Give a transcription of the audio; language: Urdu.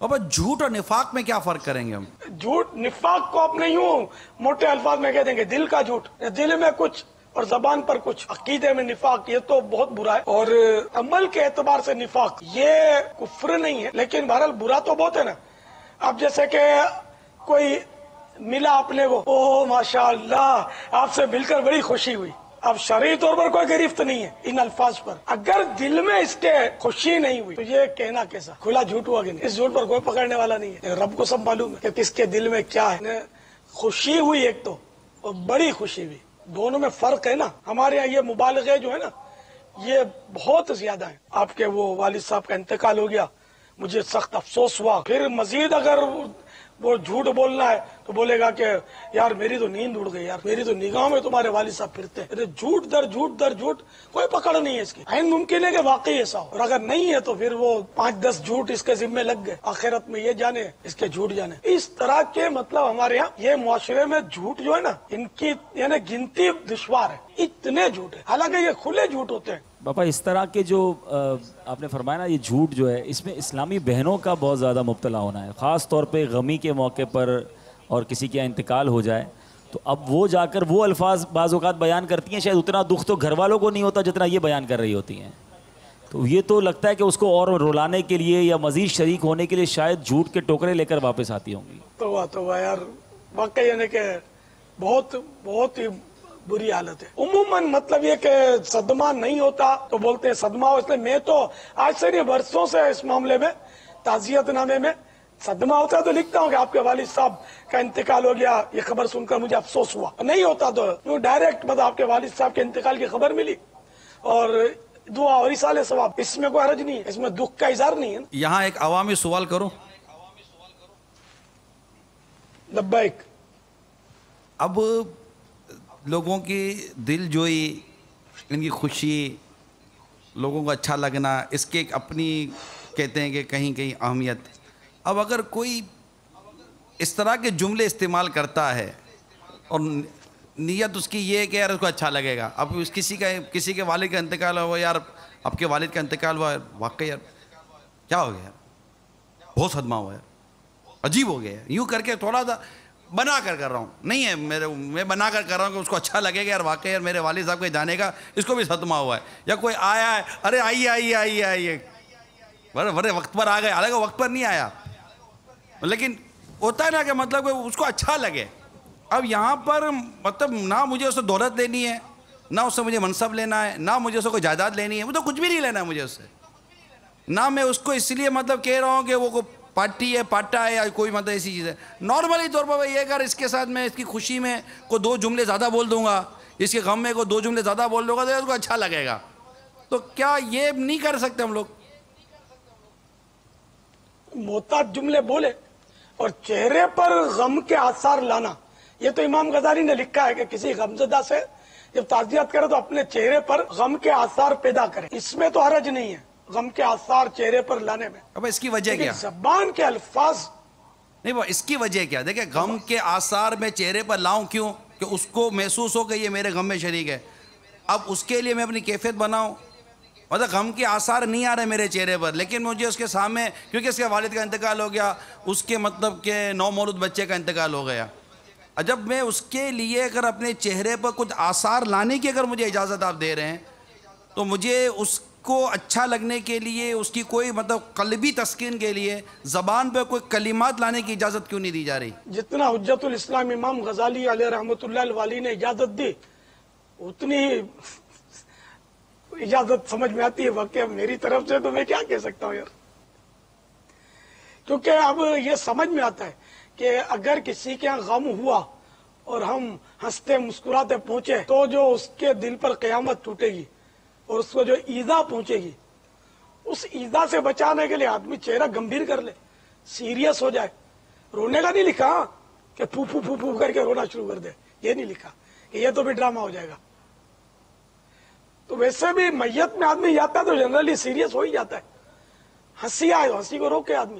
اب جھوٹ اور نفاق میں کیا فرق کریں گے ہم؟ جھوٹ نفاق کو آپ نہیں یوں موٹے الفاظ میں کہہ دیں گے دل کا جھوٹ، دل میں کچھ اور زبان پر کچھ، عقیدے میں نفاق، یہ تو بہت برا ہے. اور عمل کے اعتبار سے نفاق یہ کفر نہیں ہے، لیکن بہرحال برا تو بہت ہے نا. اب جیسے کہ کوئی ملا اپنے کو، اوہ ماشاءاللہ آپ سے مل کر بڑی خوشی ہوئی، اب شرعی طور پر کوئی گرفت نہیں ہے ان الفاظ پر، اگر دل میں اس کے خوشی نہیں ہوئی تو یہ کہنا کیسا کھلا جھوٹ ہوا کہ نہیں؟ اس جھوٹ پر کوئی پکڑنے والا نہیں ہے، رب کو سب معلوم ہے کہ کس کے دل میں کیا ہے. خوشی ہوئی ایک تو، اور بڑی خوشی ہوئی، دونوں میں فرق ہے نا. ہمارے یہاں یہ مبالغے جو ہے نا یہ بہت زیادہ ہیں. آپ کے وہ والد صاحب کا انتقال ہو گیا، مجھے سخت افسوس ہوا، پھر مزید اگر وہ جھوٹ بولنا ہے تو بولے گا کہ یار میری تو نیند اڑ گئی، یار میری تو نگاہ میں تمہارے والد صاحب پھرتے ہیں. جھوٹ در جھوٹ در جھوٹ، کوئی پکڑ نہیں ہے اس کی. عین ممکن ہے کہ واقعی ایسا ہو، اور اگر نہیں ہے تو پھر وہ 5-10 جھوٹ اس کے ذمے لگ گئے، آخرت میں یہ جانے اس کے جھوٹ جانے. اس طرح کے مطلب ہمارے یہاں یہ معاشرے میں جھوٹ جو ہے نا ان کی یعنی گنتی دشوار ہے، اتنے جھوٹ ہے، حالانکہ یہ کھلے جھوٹ ہوتے ہیں. باپا اس طرح کے جو آپ نے فرمایا نا یہ جھوٹ جو ہے، اس میں اسلامی بہنوں کا بہت زیادہ مبتلا ہونا ہے، خاص طور پہ غمی کے موقع پر اور کسی کا انتقال ہو جائے تو اب وہ جا کر وہ الفاظ بعض اوقات بیان کرتی ہیں، شاید اتنا دکھ تو گھر والوں کو نہیں ہوتا جتنا یہ بیان کر رہی ہوتی ہیں. تو یہ تو لگتا ہے کہ اس کو اور رلانے کے لیے یا مزید شریک ہونے کے لیے شاید جھوٹ کے ٹوکرے لے کر واپس آتی ہوں گی. تو یار واقعی یعنی کہ بہت بہت ہی بری حالت ہے. عموماً مطلب یہ کہ صدمہ نہیں ہوتا تو بولتے ہیں صدمہ ہو، اس لیے میں تو آج سے نہیں برسوں سے اس معاملے میں تعزیت نامے میں صدمہ ہوتا ہے تو لکھتا ہوں کہ آپ کے والد صاحب کا انتقال ہو گیا، یہ خبر سن کر مجھے افسوس ہوا. نہیں ہوتا تو ڈائریکٹ مطلب آپ کے والد صاحب کے انتقال کی خبر ملی اور دعا اور اصالہ ثواب، اس میں کوئی حرج نہیں ہے، اس میں دکھ کا اظہار نہیں ہے. یہاں ایک عوامی سوال کرو. لبیک. اب لوگوں کی دل جوئی، ان کی خوشی، لوگوں کو اچھا لگنا، اس کے ایک اپنی کہتے ہیں کہ کہیں کہیں اہمیت. اب اگر کوئی اس طرح کے جملے استعمال کرتا ہے اور نیت اس کی یہ ہے کہ یار اس کو اچھا لگے گا، اب کسی کے والد کا انتقال ہوا، یار آپ کے والد کا انتقال ہوا، واقعی یار کیا ہو گیا، بہت صدمہ ہوا ہے، عجیب ہو گیا ہے، یوں کر کے تھوڑا سا بنا کر رہا ہوں، نہیں ہے میں بنا کر رہا ہوں کہ اس کو اچھا لگے گا یار واقعی یار میرے والد صاحب کے جانے کا اس کو بھی صدمہ ہوا ہے. یا کوئی آیا ہے، ارے آئیے بڑے وقت پر آ گئے، حالانکہ وقت پر نہیں آیا، لیکن ہوتا ہے نا کہ مطلب اس کو اچھا لگے. اب یہاں پر مطلب نہ مجھے اس سے دولت لینی ہے، نہ اس سے مجھے منصب لینا ہے، نہ مجھے اس سے کوئی جائیداد لینی ہے، وہ تو کچھ بھی نہیں لینا ہے مجھے اس سے. نہ میں اس کو اس لیے مطلب کہہ رہا ہوں کہ وہ پارٹی ہے، پاٹا ہے یا کوئی مطلب ایسی چیز ہے. نارملی طور پر یہ اگر اس کے ساتھ میں اس کی خوشی میں کو 2 جملے زیادہ بول دوں گا، اس کے غم میں کو 2 جملے زیادہ بول دوں گا تو اس کو اچھا لگے گا. تو کیا یہ نہیں کر سکتے ہم لوگ؟ محتاط جملے بولے اور چہرے پر غم کے آثار لانا، یہ تو امام غزالی نے لکھا ہے کہ کسی غمزدہ سے جب تعزیت کرے تو اپنے چہرے پر غم کے آثار پیدا کرے. اس میں تو حرج نہیں ہے غم کے آثار چہرے پر لانے میں. اب اس کی وجہ کیا؟ زبان کے الفاظ نہیں، وہ اس کی وجہ کیا؟ دیکھیں غم کے آثار میں چہرے پر لاؤں کیوں؟ کہ اس کو محسوس ہو کہ یہ میرے غم میں شریک ہے. اب اس کے لیے میں اپنی کیفیت بناؤں، مطلب غم کے آثار نہیں آ رہے میرے چہرے پر، لیکن مجھے اس کے سامنے کیونکہ اس کے والد کا انتقال ہو گیا، اس کے مطلب کہ نومولود بچے کا انتقال ہو گیا. جب میں اس کے لیے اگر اپنے چہرے پر کچھ آثار لانے کی اگر مجھے اجازت آپ دے رہے ہیں تو مجھے اس کو اچھا لگنے کے لیے، اس کی کوئی مطلب قلبی تسکین کے لیے زبان پہ کوئی کلمات لانے کی اجازت کیوں نہیں دی جا رہی؟ جتنا حجت الاسلام امام غزالی علیہ رحمۃ اللہ الوالی نے اجازت دی اتنی اجازت سمجھ میں آتی ہے واقعہ میری طرف سے تو میں کیا کہہ سکتا ہوں یار. کیونکہ اب یہ سمجھ میں آتا ہے کہ اگر کسی کے غم ہوا اور ہم ہنستے مسکراتے پہنچے تو جو اس کے دل پر قیامت ٹوٹے گی اور اس کو جو ایذا پہنچے گی، اس ایذا سے بچانے کے لیے آدمی چہرہ گمبھیر کر لے، سیریس ہو جائے. رونے کا نہیں لکھا کہ پھو پھو پھو پھو کر کے رونا شروع کر دے، یہ نہیں لکھا کہ یہ تو بھی ڈرامہ ہو جائے گا. تو ویسے بھی میت میں آدمی جاتا ہے تو جنرلی سیریس ہو ہی جاتا ہے. ہنسی آئے تو ہنسی کو روکے آدمی،